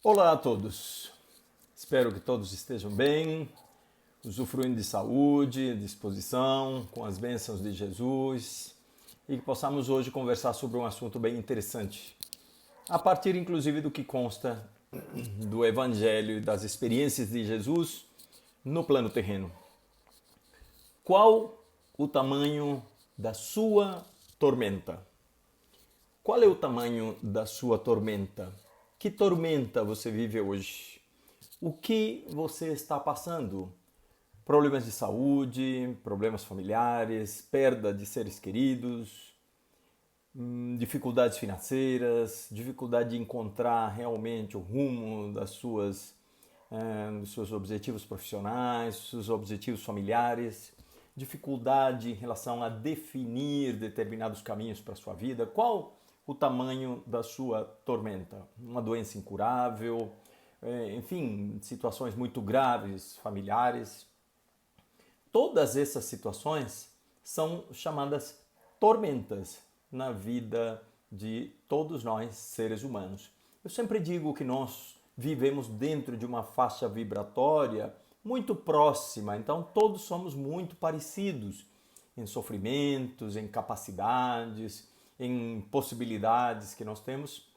Olá a todos, espero que todos estejam bem, usufruindo de saúde, disposição, com as bênçãos de Jesus e que possamos hoje conversar sobre um assunto bem interessante, a partir inclusive do que consta do Evangelho e das experiências de Jesus no plano terreno. Qual o tamanho da sua tormenta? Qual é o tamanho da sua tormenta? Que tormenta você vive hoje? O que você está passando? Problemas de saúde, problemas familiares, perda de seres queridos, dificuldades financeiras, dificuldade de encontrar realmente o rumo dos seus objetivos profissionais, dos seus objetivos familiares, dificuldade em relação a definir determinados caminhos para a sua vida. Qual o tamanho da sua tormenta? Uma doença incurável, enfim, situações muito graves, familiares. Todas essas situações são chamadas tormentas na vida de todos nós, seres humanos. Eu sempre digo que nós vivemos dentro de uma faixa vibratória muito próxima, então todos somos muito parecidos em sofrimentos, em capacidades, em possibilidades que nós temos,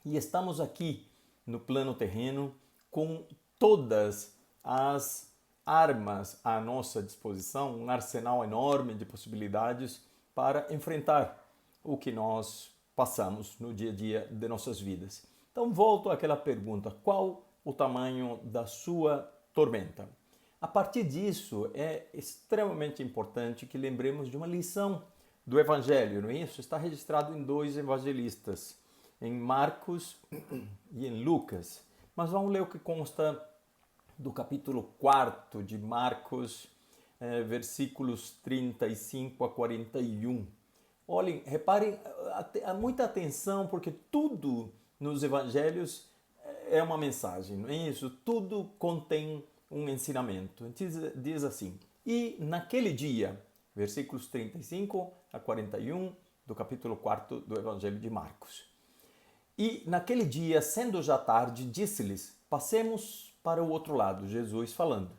e estamos aqui no plano terreno com todas as armas à nossa disposição, um arsenal enorme de possibilidades para enfrentar o que nós passamos no dia a dia de nossas vidas. Então volto àquela pergunta: qual o tamanho da sua tormenta? A partir disso, é extremamente importante que lembremos de uma lição do Evangelho, não é isso? Está registrado em dois evangelistas, em Marcos e em Lucas. Mas vamos ler o que consta do capítulo 4 de Marcos, versículos 35 a 41. Olhem, reparem, muita atenção, porque tudo nos evangelhos é uma mensagem, não é isso? Tudo contém um ensinamento. Diz assim: e naquele dia, versículos 35 a 41 do capítulo 4 do Evangelho de Marcos. E naquele dia, sendo já tarde, disse-lhes: passemos para o outro lado, Jesus falando.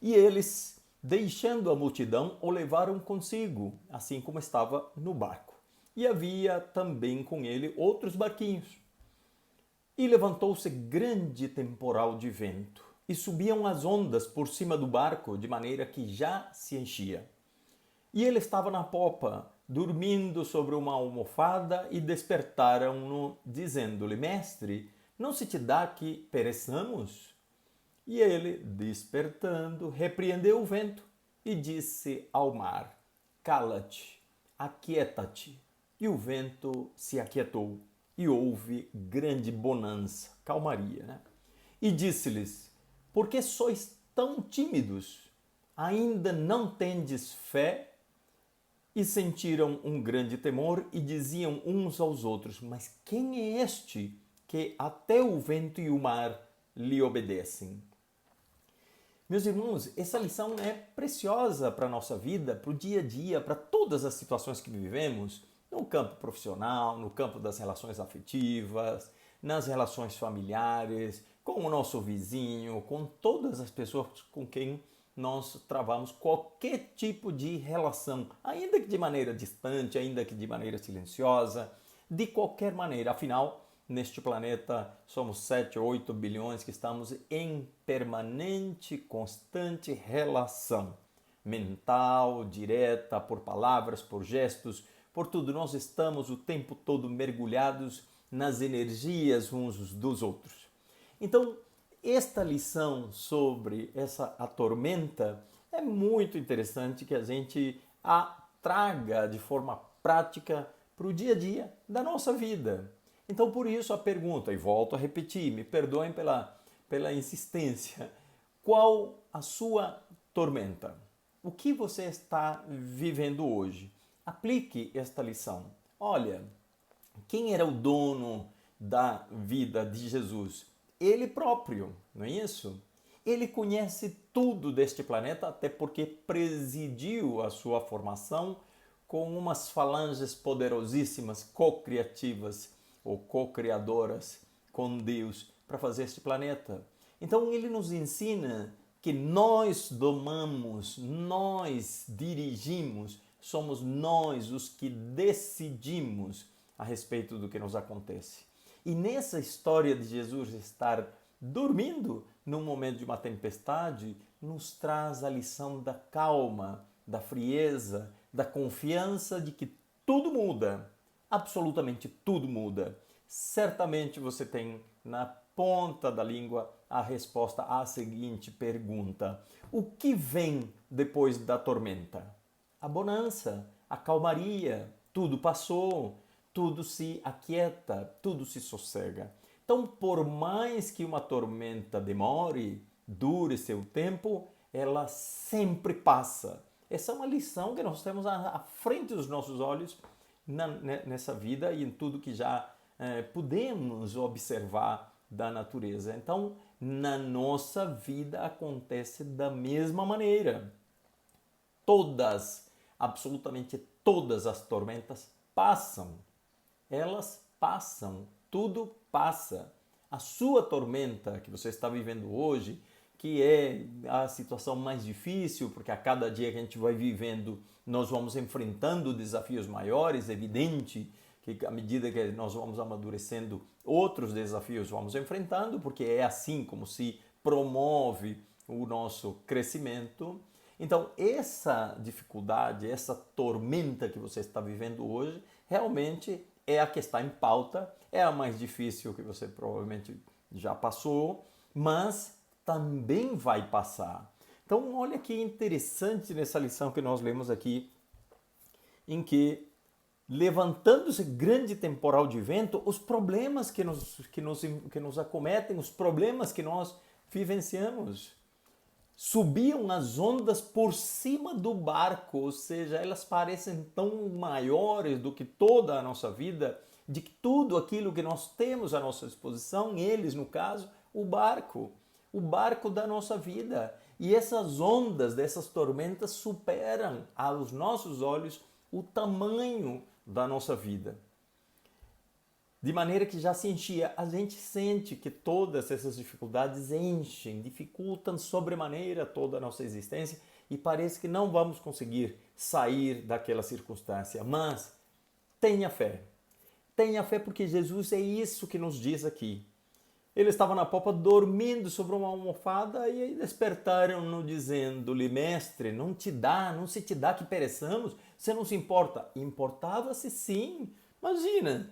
E eles, deixando a multidão, o levaram consigo, assim como estava no barco. E havia também com ele outros barquinhos. E levantou-se grande temporal de vento, e subiam as ondas por cima do barco, de maneira que já se enchia. E ele estava na popa, dormindo sobre uma almofada, e despertaram-no, dizendo-lhe: Mestre, não se te dá que pereçamos? E ele, despertando, repreendeu o vento e disse ao mar: Cala-te, aquieta-te. E o vento se aquietou, e houve grande bonança, calmaria, né? E disse-lhes: Por que sois tão tímidos? Ainda não tendes fé? E sentiram um grande temor e diziam uns aos outros: Mas quem é este que até o vento e o mar lhe obedecem? Meus irmãos, essa lição é preciosa para a nossa vida, para o dia a dia, para todas as situações que vivemos, no campo profissional, no campo das relações afetivas, nas relações familiares, com o nosso vizinho, com todas as pessoas com quem nós travamos qualquer tipo de relação, ainda que de maneira distante, ainda que de maneira silenciosa, de qualquer maneira. Afinal, neste planeta somos 7 ou 8 bilhões que estamos em permanente, constante relação mental, direta, por palavras, por gestos, por tudo. Nós estamos o tempo todo mergulhados nas energias uns dos outros. Então, esta lição sobre a tormenta é muito interessante que a gente a traga de forma prática para o dia a dia da nossa vida. Então, por isso a pergunta, e volto a repetir, me perdoem pela insistência: qual a sua tormenta? O que você está vivendo hoje? Aplique esta lição. Olha, quem era o dono da vida de Jesus? Ele próprio, não é isso? Ele conhece tudo deste planeta, até porque presidiu a sua formação com umas falanges poderosíssimas, co-criativas ou co-criadoras, com Deus para fazer este planeta. Então ele nos ensina que nós domamos, nós dirigimos, somos nós os que decidimos a respeito do que nos acontece. E nessa história de Jesus estar dormindo num momento de uma tempestade, nos traz a lição da calma, da frieza, da confiança de que tudo muda, absolutamente tudo muda. Certamente você tem na ponta da língua a resposta à seguinte pergunta: o que vem depois da tormenta? A bonança, a calmaria, tudo passou, tudo se aquieta, tudo se sossega. Então, por mais que uma tormenta demore, dure seu tempo, ela sempre passa. Essa é uma lição que nós temos à frente dos nossos olhos nessa vida e em tudo que já podemos observar da natureza. Então, na nossa vida acontece da mesma maneira. Todas, absolutamente todas as tormentas passam. Elas passam, tudo passa. A sua tormenta que você está vivendo hoje, que é a situação mais difícil, porque a cada dia que a gente vai vivendo, nós vamos enfrentando desafios maiores, evidente que à medida que nós vamos amadurecendo, outros desafios vamos enfrentando, porque é assim como se promove o nosso crescimento. Então, essa dificuldade, essa tormenta que você está vivendo hoje, realmente é a que está em pauta, é a mais difícil que você provavelmente já passou, mas também vai passar. Então, olha que interessante nessa lição que nós lemos aqui, em que, levantando-se grande temporal de vento, os problemas que nos acometem, os problemas que nós vivenciamos, subiam as ondas por cima do barco, ou seja, elas parecem tão maiores do que toda a nossa vida, de que tudo aquilo que nós temos à nossa disposição, eles, no caso, o barco da nossa vida. E essas ondas dessas tormentas superam aos nossos olhos o tamanho da nossa vida. De maneira que já se enchia. A gente sente que todas essas dificuldades enchem, dificultam sobremaneira toda a nossa existência e parece que não vamos conseguir sair daquela circunstância. Mas tenha fé. Tenha fé porque Jesus é isso que nos diz aqui. Ele estava na popa dormindo sobre uma almofada e despertaram-no dizendo-lhe: Mestre, não se te dá que pereçamos? Você não se importa? Importava-se sim. Imagina,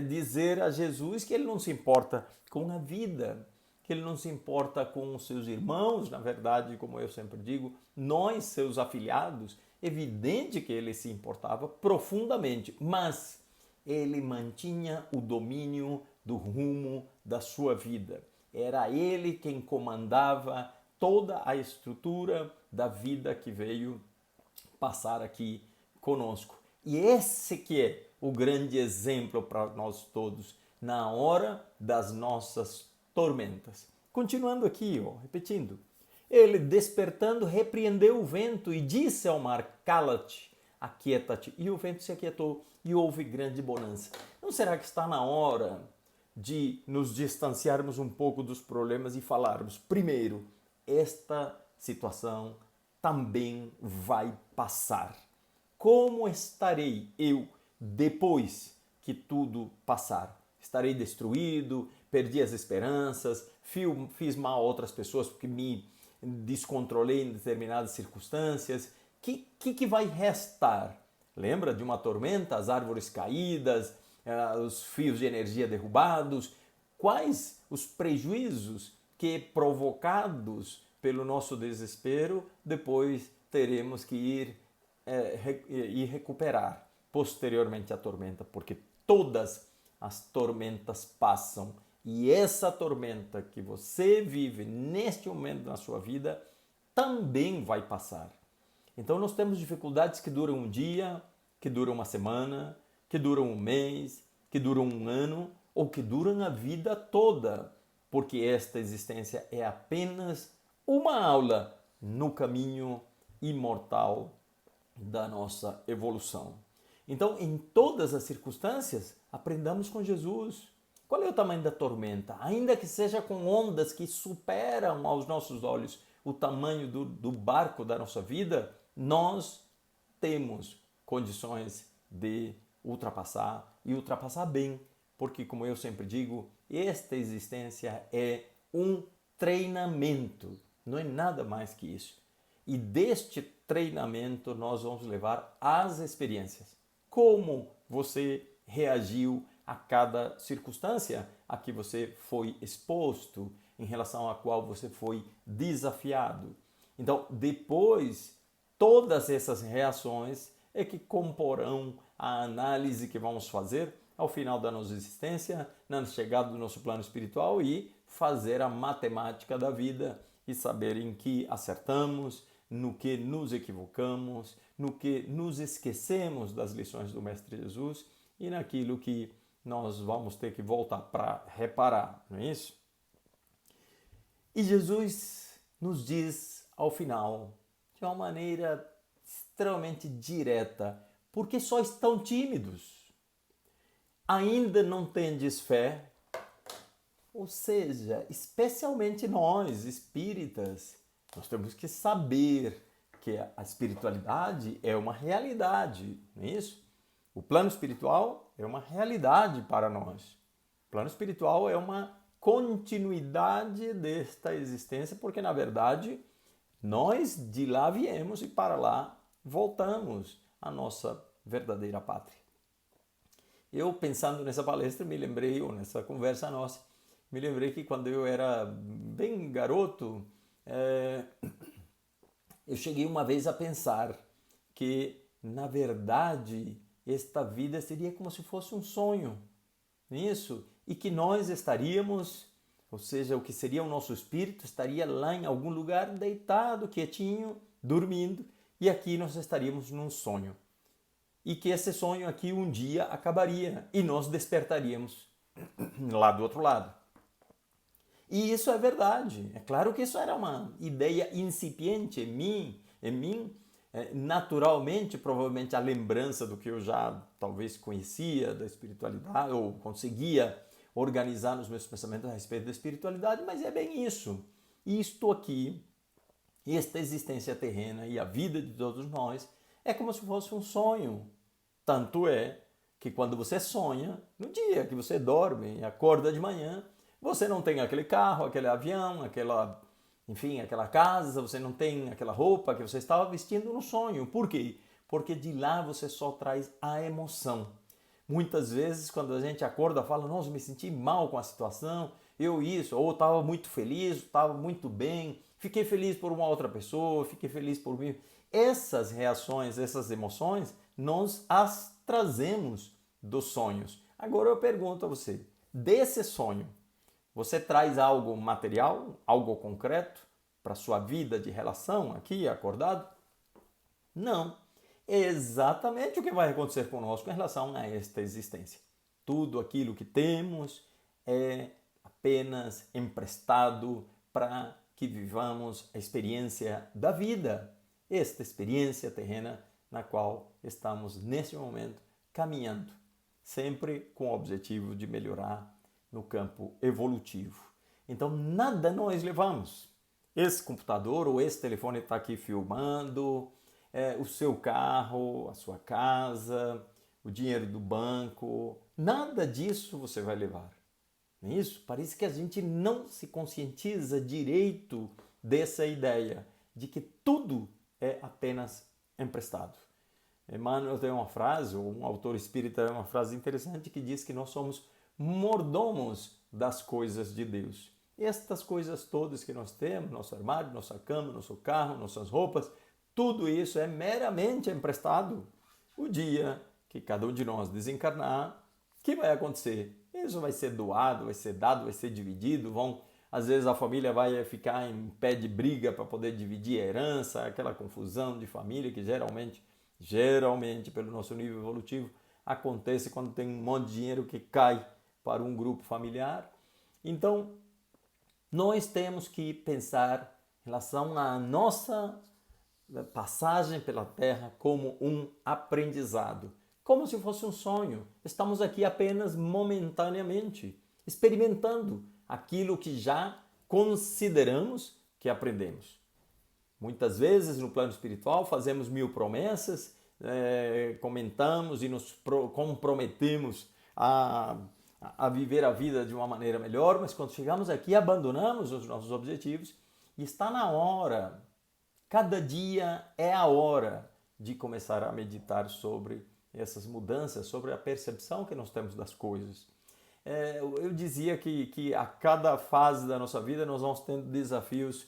dizer a Jesus que ele não se importa com a vida, que ele não se importa com os seus irmãos, na verdade, como eu sempre digo, nós, seus afilhados, evidente que ele se importava profundamente, mas ele mantinha o domínio do rumo da sua vida. Era ele quem comandava toda a estrutura da vida que veio passar aqui conosco. E esse que é o grande exemplo para nós todos na hora das nossas tormentas. Continuando aqui, repetindo. Ele, despertando, repreendeu o vento e disse ao mar: Cala-te, aquieta-te. E o vento se aquietou e houve grande bonança. Não será que está na hora de nos distanciarmos um pouco dos problemas e falarmos: primeiro, esta situação também vai passar. Como estarei eu depois que tudo passar? Estarei destruído, perdi as esperanças, fiz mal a outras pessoas porque me descontrolei em determinadas circunstâncias. Que vai restar? Lembra de uma tormenta, as árvores caídas, os fios de energia derrubados? Quais os prejuízos que, provocados pelo nosso desespero, depois teremos que ir recuperar posteriormente a tormenta? Porque todas as tormentas passam. E essa tormenta que você vive neste momento na sua vida também vai passar. Então nós temos dificuldades que duram um dia, que duram uma semana, que duram um mês, que duram um ano ou que duram a vida toda, porque esta existência é apenas uma aula no caminho imortal da nossa evolução. Então, em todas as circunstâncias, aprendamos com Jesus. Qual é o tamanho da tormenta? Ainda que seja com ondas que superam aos nossos olhos o tamanho do barco da nossa vida, nós temos condições de ultrapassar e ultrapassar bem, porque, como eu sempre digo, esta existência é um treinamento, não é nada mais que isso. E deste treinamento nós vamos levar as experiências. Como você reagiu a cada circunstância a que você foi exposto, em relação à qual você foi desafiado. Então, depois, todas essas reações é que comporão a análise que vamos fazer ao final da nossa existência, na chegada do nosso plano espiritual e fazer a matemática da vida e saber em que acertamos, no que nos equivocamos, no que nos esquecemos das lições do Mestre Jesus e naquilo que nós vamos ter que voltar para reparar, não é isso? E Jesus nos diz ao final, de uma maneira extremamente direta, porque só estão tímidos? Ainda não tendes fé? Ou seja, especialmente nós, espíritas, nós temos que saber que a espiritualidade é uma realidade, não é isso? O plano espiritual é uma realidade para nós. O plano espiritual é uma continuidade desta existência, porque na verdade nós de lá viemos e para lá voltamos à nossa verdadeira pátria. Eu, pensando nessa palestra, me lembrei, ou nessa conversa nossa, me lembrei que quando eu era bem garoto, eu cheguei uma vez a pensar que, na verdade, esta vida seria como se fosse um sonho, isso, e que nós estaríamos, ou seja, o que seria o nosso espírito, estaria lá em algum lugar deitado, quietinho, dormindo, e aqui nós estaríamos num sonho. E que esse sonho aqui um dia acabaria e nós despertaríamos lá do outro lado. E isso é verdade. É claro que isso era uma ideia incipiente em mim, naturalmente, provavelmente a lembrança do que eu já talvez conhecia da espiritualidade ou conseguia organizar nos meus pensamentos a respeito da espiritualidade, mas é bem isso. Isto aqui, esta existência terrena e a vida de todos nós é como se fosse um sonho. Tanto é que quando você sonha, no dia que você dorme e acorda de manhã, você não tem aquele carro, aquele avião, aquela casa, você não tem aquela roupa que você estava vestindo no sonho. Por quê? Porque de lá você só traz a emoção. Muitas vezes, quando a gente acorda, fala, nossa, me senti mal com a situação, ou estava muito feliz, estava muito bem, fiquei feliz por uma outra pessoa, fiquei feliz por mim. Essas reações, essas emoções, nós as trazemos dos sonhos. Agora eu pergunto a você, desse sonho, você traz algo material, algo concreto para a sua vida de relação aqui, acordado? Não. É exatamente o que vai acontecer conosco em relação a esta existência. Tudo aquilo que temos é apenas emprestado para que vivamos a experiência da vida, esta experiência terrena na qual estamos nesse momento caminhando, sempre com o objetivo de melhorar no campo evolutivo. Então, nada nós levamos. Esse computador ou esse telefone está aqui filmando, o seu carro, a sua casa, o dinheiro do banco, nada disso você vai levar. Não é isso? Parece que a gente não se conscientiza direito dessa ideia de que tudo é apenas emprestado. Emmanuel tem uma frase, ou um autor espírita tem uma frase interessante que diz que nós somos mordomos das coisas de Deus. E estas coisas todas que nós temos, nosso armário, nossa cama, nosso carro, nossas roupas, tudo isso é meramente emprestado. O dia que cada um de nós desencarnar, o que vai acontecer? Isso vai ser doado, vai ser dado, vai ser dividido, às vezes a família vai ficar em pé de briga para poder dividir a herança, aquela confusão de família que geralmente pelo nosso nível evolutivo, acontece quando tem um monte de dinheiro que cai para um grupo familiar. Então, nós temos que pensar em relação à nossa passagem pela Terra como um aprendizado, como se fosse um sonho. Estamos aqui apenas momentaneamente. experimentando aquilo que já consideramos que aprendemos. Muitas vezes no plano espiritual fazemos 1000 promessas, comentamos e nos comprometemos a viver a vida de uma maneira melhor, mas quando chegamos aqui abandonamos os nossos objetivos e está na hora, cada dia é a hora de começar a meditar sobre essas mudanças, sobre a percepção que nós temos das coisas. Eu dizia que a cada fase da nossa vida nós vamos tendo desafios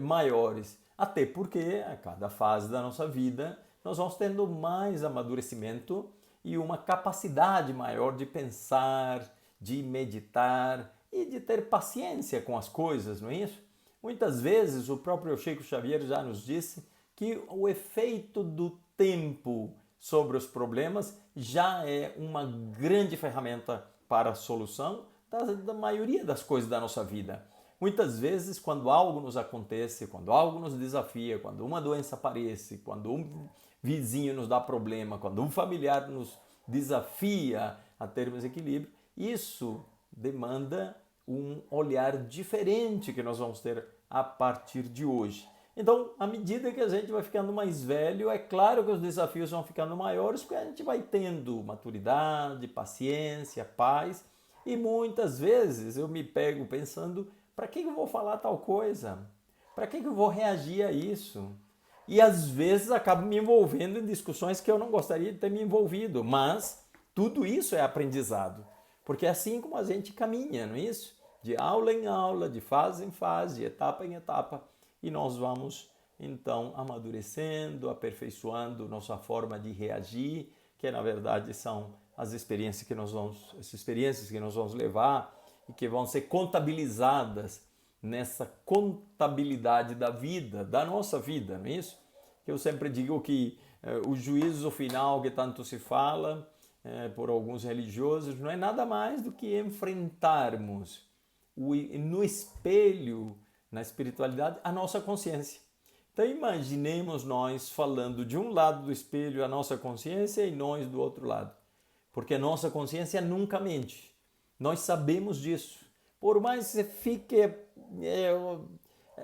maiores, até porque a cada fase da nossa vida nós vamos tendo mais amadurecimento e uma capacidade maior de pensar, de meditar e de ter paciência com as coisas, não é isso? Muitas vezes o próprio Chico Xavier já nos disse que o efeito do tempo sobre os problemas já é uma grande ferramenta para a solução da maioria das coisas da nossa vida. Muitas vezes, quando algo nos acontece, quando algo nos desafia, quando uma doença aparece, quando um vizinho nos dá problema, quando um familiar nos desafia a termos equilíbrio, isso demanda um olhar diferente que nós vamos ter a partir de hoje. Então, à medida que a gente vai ficando mais velho, é claro que os desafios vão ficando maiores, porque a gente vai tendo maturidade, paciência, paz, e muitas vezes eu me pego pensando, para que eu vou falar tal coisa? Para que eu vou reagir a isso? E às vezes acabo me envolvendo em discussões que eu não gostaria de ter me envolvido, mas tudo isso é aprendizado, porque é assim como a gente caminha, não é isso? De aula em aula, de fase em fase, de etapa em etapa, e nós vamos então amadurecendo, aperfeiçoando nossa forma de reagir, que na verdade são as experiências que nós vamos levar e que vão ser contabilizadas nessa contabilidade da vida, da nossa vida, não é isso? Eu sempre digo que o juízo final que tanto se fala por alguns religiosos não é nada mais do que enfrentarmos no espelho, na espiritualidade, a nossa consciência. Então imaginemos nós falando de um lado do espelho a nossa consciência e nós do outro lado. Porque a nossa consciência nunca mente. Nós sabemos disso. Por mais que você fique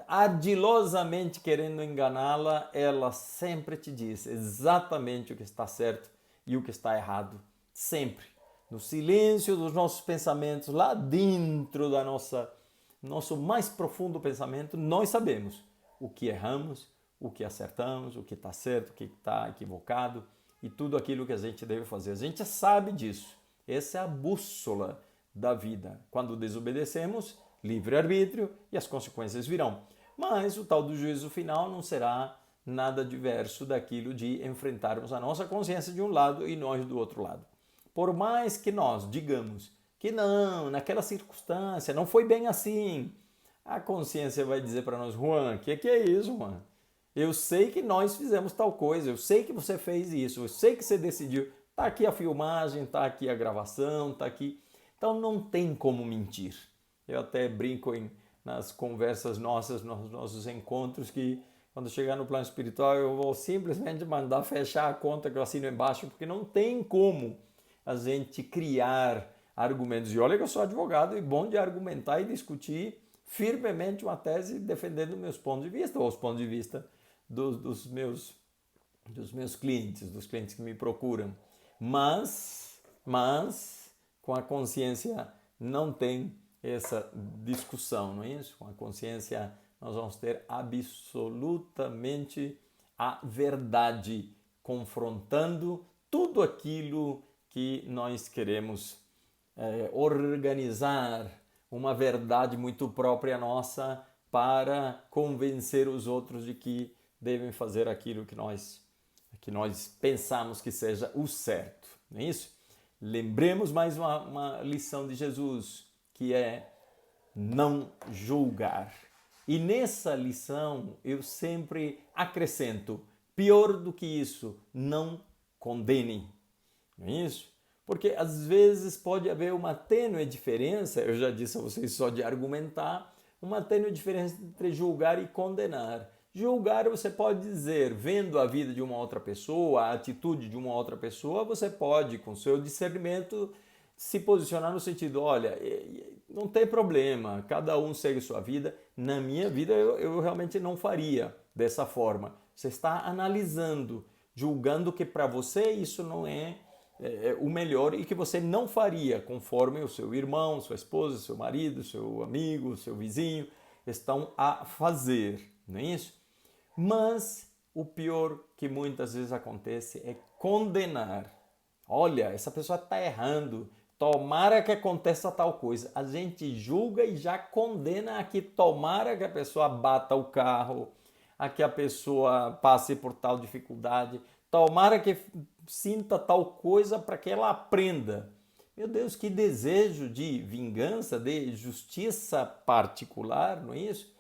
ardilosamente querendo enganá-la, ela sempre te diz exatamente o que está certo e o que está errado. Sempre. No silêncio dos nossos pensamentos, lá dentro da nosso mais profundo pensamento, nós sabemos o que erramos, o que acertamos, o que está certo, o que está equivocado e tudo aquilo que a gente deve fazer. A gente sabe disso. Essa é a bússola da vida. Quando desobedecemos, livre-arbítrio e as consequências virão. Mas o tal do juízo final não será nada diverso daquilo de enfrentarmos a nossa consciência de um lado e nós do outro lado. Por mais que nós digamos que não, naquela circunstância, não foi bem assim, a consciência vai dizer para nós, Juan, que é isso, Juan? Eu sei que nós fizemos tal coisa, eu sei que você fez isso, eu sei que você decidiu. Está aqui a filmagem, está aqui a gravação, está aqui. Então não tem como mentir. Eu até brinco nas conversas nossas, nos nossos encontros, que quando chegar no plano espiritual eu vou simplesmente mandar fechar a conta que eu assino embaixo, porque não tem como a gente criar argumentos. E olha que eu sou advogado e bom de argumentar e discutir firmemente uma tese defendendo meus pontos de vista, ou os pontos de vista dos meus clientes, dos clientes que me procuram. Mas com a consciência não tem essa discussão, não é isso? Com a consciência nós vamos ter absolutamente a verdade, confrontando tudo aquilo que nós queremos organizar, uma verdade muito própria nossa para convencer os outros de que devem fazer aquilo que nós pensamos que seja o certo, não é isso? Lembremos mais uma lição de Jesus, que é não julgar. E nessa lição eu sempre acrescento, pior do que isso, não condene. Não é isso? Porque às vezes pode haver uma tênue diferença, eu já disse a vocês só de argumentar, uma tênue diferença entre julgar e condenar. Julgar você pode dizer, vendo a vida de uma outra pessoa, a atitude de uma outra pessoa, você pode, com seu discernimento, se posicionar no sentido, olha, não tem problema, cada um segue sua vida. Na minha vida eu realmente não faria dessa forma. Você está analisando, julgando que para você isso não é o melhor e que você não faria conforme o seu irmão, sua esposa, seu marido, seu amigo, seu vizinho estão a fazer, não é isso? Mas o pior que muitas vezes acontece é condenar. Olha, essa pessoa está errando, tomara que aconteça tal coisa. A gente julga e já condena a que tomara que a pessoa bata o carro, a que a pessoa passe por tal dificuldade, tomara que sinta tal coisa para que ela aprenda. Meu Deus, que desejo de vingança, de justiça particular, não é isso?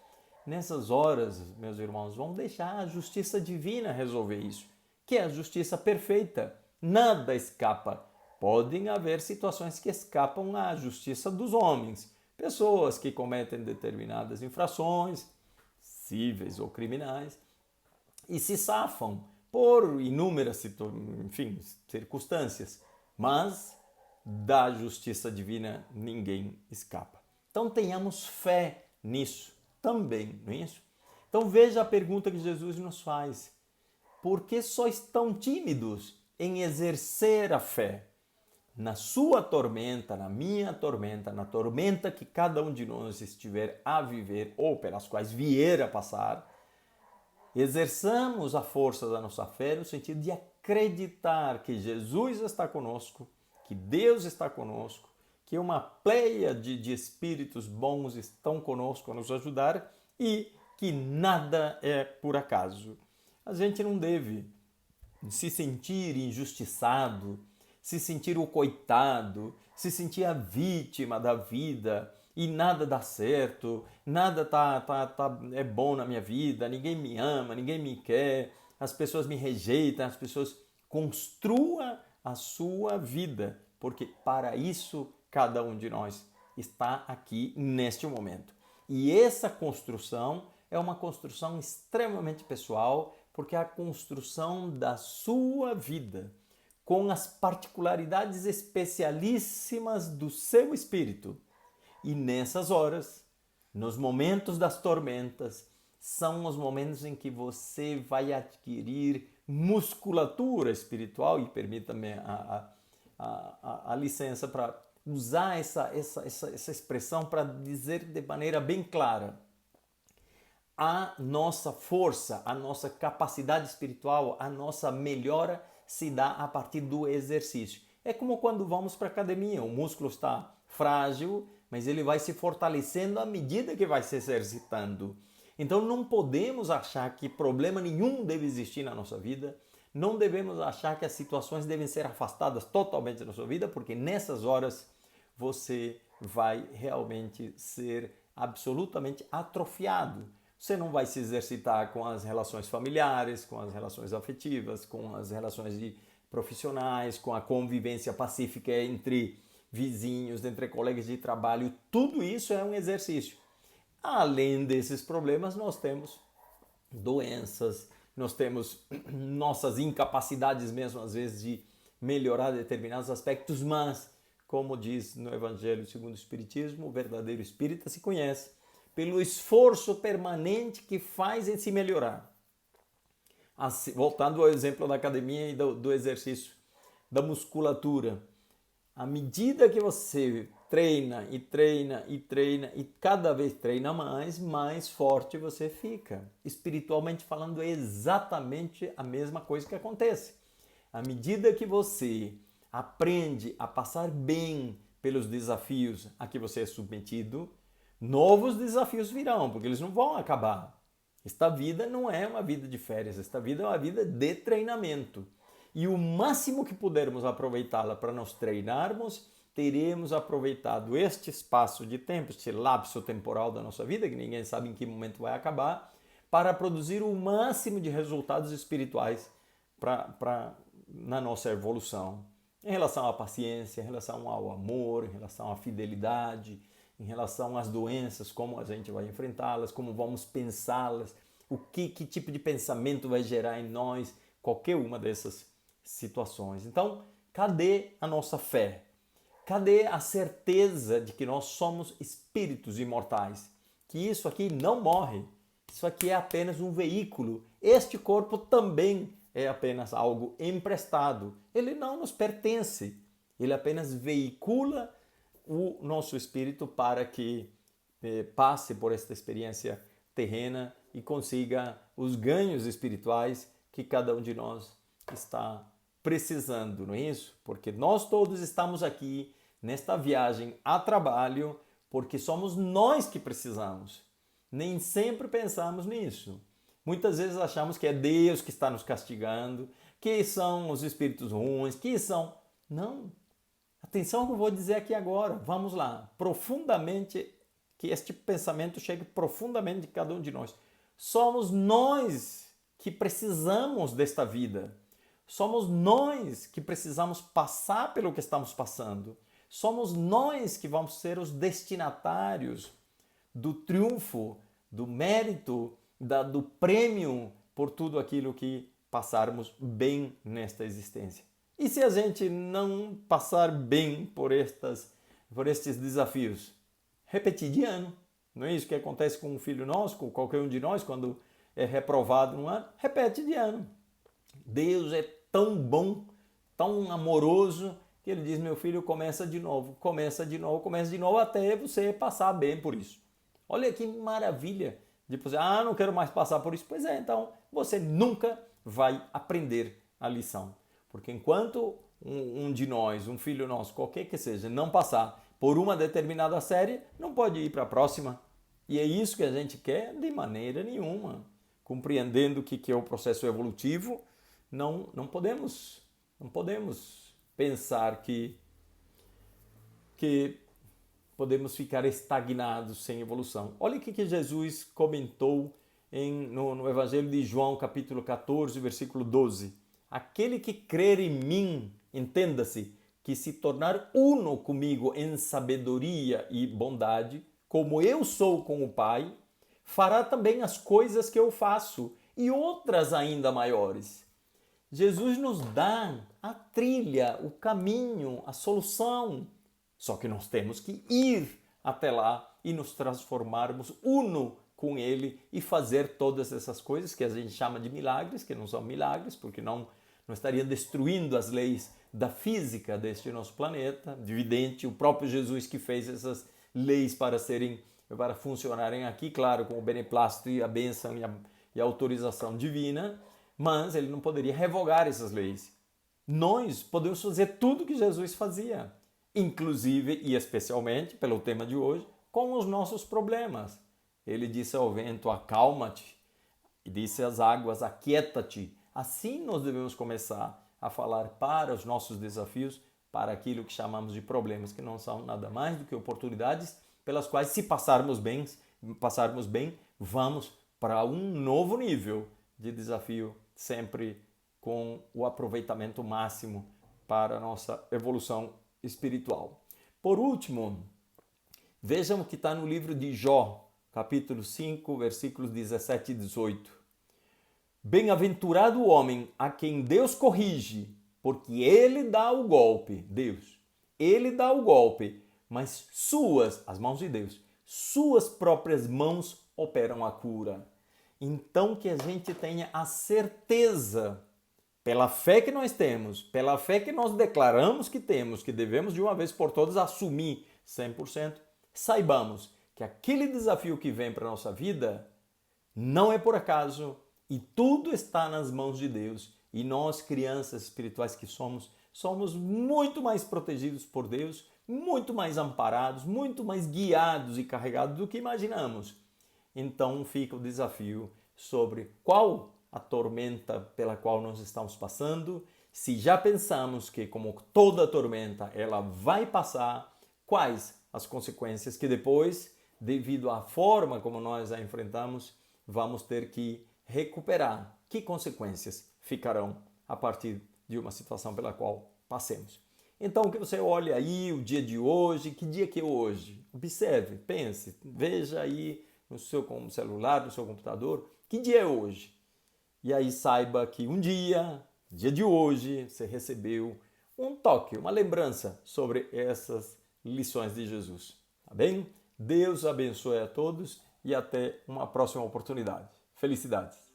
Nessas horas, meus irmãos, vamos deixar a justiça divina resolver isso, que é a justiça perfeita. Nada escapa. Podem haver situações que escapam à justiça dos homens. Pessoas que cometem determinadas infrações, cíveis ou criminais, e se safam por inúmeras circunstâncias. Mas da justiça divina ninguém escapa. Então tenhamos fé nisso também, não é isso? Então veja a pergunta que Jesus nos faz. Por que sois tão tímidos em exercer a fé? Na sua tormenta, na minha tormenta, na tormenta que cada um de nós estiver a viver ou pelas quais vier a passar, exerçamos a força da nossa fé no sentido de acreditar que Jesus está conosco, que Deus está conosco, que uma pleia de espíritos bons estão conosco a nos ajudar e que nada é por acaso. A gente não deve se sentir injustiçado, se sentir o coitado, se sentir a vítima da vida e nada dá certo, nada é bom na minha vida, ninguém me ama, ninguém me quer, as pessoas me rejeitam, as pessoas... Construa a sua vida, porque para isso cada um de nós está aqui neste momento. E essa construção é uma construção extremamente pessoal, porque é a construção da sua vida, com as particularidades especialíssimas do seu espírito. E nessas horas, nos momentos das tormentas, são os momentos em que você vai adquirir musculatura espiritual, e permita-me a licença para usar essa expressão para dizer de maneira bem clara. A nossa força, a nossa capacidade espiritual, a nossa melhora se dá a partir do exercício. É como quando vamos para a academia, o músculo está frágil, mas ele vai se fortalecendo à medida que vai se exercitando. Então não podemos achar que problema nenhum deve existir na nossa vida, não devemos achar que as situações devem ser afastadas totalmente da sua vida, porque nessas horas você vai realmente ser absolutamente atrofiado. Você não vai se exercitar com as relações familiares, com as relações afetivas, com as relações profissionais, com a convivência pacífica entre vizinhos, entre colegas de trabalho. Tudo isso é um exercício. Além desses problemas, nós temos doenças, nós temos nossas incapacidades mesmo, às vezes, de melhorar determinados aspectos, mas, como diz no Evangelho segundo o Espiritismo, o verdadeiro espírita se conhece pelo esforço permanente que faz em se melhorar. Assim, voltando ao exemplo da academia e do exercício, da musculatura, à medida que você treina e treina e treina e cada vez treina mais forte você fica. Espiritualmente falando, é exatamente a mesma coisa que acontece. À medida que você aprende a passar bem pelos desafios a que você é submetido, novos desafios virão, porque eles não vão acabar. Esta vida não é uma vida de férias, esta vida é uma vida de treinamento. E o máximo que pudermos aproveitá-la para nos treinarmos, teremos aproveitado este espaço de tempo, este lapso temporal da nossa vida, que ninguém sabe em que momento vai acabar, para produzir o máximo de resultados espirituais na nossa evolução. Em relação à paciência, em relação ao amor, em relação à fidelidade, em relação às doenças, como a gente vai enfrentá-las, como vamos pensá-las, que tipo de pensamento vai gerar em nós qualquer uma dessas situações. Então, cadê a nossa fé? Cadê a certeza de que nós somos espíritos imortais? Que isso aqui não morre. Isso aqui é apenas um veículo. Este corpo também é apenas algo emprestado. Ele não nos pertence. Ele apenas veicula o nosso espírito para que passe por esta experiência terrena e consiga os ganhos espirituais que cada um de nós está precisando, não é isso? Porque nós todos estamos aqui nesta viagem a trabalho porque somos nós que precisamos. Nem sempre pensamos nisso. Muitas vezes achamos que é Deus que está nos castigando, que são os espíritos ruins, que são... Não. Atenção ao que eu vou dizer aqui agora. Vamos lá. Profundamente, que este pensamento chegue profundamente de cada um de nós. Somos nós que precisamos desta vida. Somos nós que precisamos passar pelo que estamos passando. Somos nós que vamos ser os destinatários do triunfo, do mérito, do prêmio por tudo aquilo que passarmos bem nesta existência. E se a gente não passar bem por estes desafios? Repetir de ano. Não é isso que acontece com um filho nosso, com qualquer um de nós, quando é reprovado num ano? Repete de ano. Deus é tão bom, tão amoroso, que ele diz, meu filho, começa de novo, até você passar bem por isso. Olha que maravilha de dizer, não quero mais passar por isso. Pois é, então você nunca vai aprender a lição. Porque enquanto um de nós, um filho nosso, qualquer que seja, não passar por uma determinada série, não pode ir para a próxima. E é isso que a gente quer de maneira nenhuma. Compreendendo o que é o processo evolutivo, não podemos pensar que podemos ficar estagnados sem evolução. Olha o que Jesus comentou no Evangelho de João, capítulo 14, versículo 12. Aquele que crer em mim, entenda-se, que se tornar uno comigo em sabedoria e bondade, como eu sou com o Pai, fará também as coisas que eu faço e outras ainda maiores. Jesus nos dá a trilha, o caminho, a solução. Só que nós temos que ir até lá e nos transformarmos uno com Ele e fazer todas essas coisas que a gente chama de milagres, que não são milagres, porque não estaria destruindo as leis da física deste nosso planeta. Evidente, o próprio Jesus que fez essas leis para funcionarem aqui, claro, com o beneplácito e a bênção e a autorização divina, mas ele não poderia revogar essas leis. Nós podemos fazer tudo que Jesus fazia, inclusive e especialmente, pelo tema de hoje, com os nossos problemas. Ele disse ao vento, acalma-te, e disse às águas, aquieta-te. Assim nós devemos começar a falar para os nossos desafios, para aquilo que chamamos de problemas, que não são nada mais do que oportunidades pelas quais, se passarmos bem, vamos para um novo nível de desafio, sempre com o aproveitamento máximo para a nossa evolução espiritual. Por último, vejam o que está no livro de Jó, capítulo 5, versículos 17 e 18. Bem-aventurado o homem a quem Deus corrige, porque ele dá o golpe, Deus. Ele dá o golpe, mas as mãos de Deus, suas próprias mãos operam a cura. Então que a gente tenha a certeza, pela fé que nós temos, pela fé que nós declaramos que temos, que devemos de uma vez por todas assumir 100%, saibamos que aquele desafio que vem para a nossa vida não é por acaso e tudo está nas mãos de Deus. E nós, crianças espirituais que somos muito mais protegidos por Deus, muito mais amparados, muito mais guiados e carregados do que imaginamos. Então fica o desafio sobre qual a tormenta pela qual nós estamos passando. Se já pensamos que, como toda tormenta, ela vai passar, quais as consequências que depois, devido à forma como nós a enfrentamos, vamos ter que recuperar? Que consequências ficarão a partir de uma situação pela qual passemos? Então, que você olhe aí o dia de hoje, que dia que é hoje? Observe, pense, veja aí no seu celular, no seu computador, que dia é hoje? E aí saiba que dia de hoje, você recebeu um toque, uma lembrança sobre essas lições de Jesus. Tá bem? Deus abençoe a todos e até uma próxima oportunidade. Felicidades!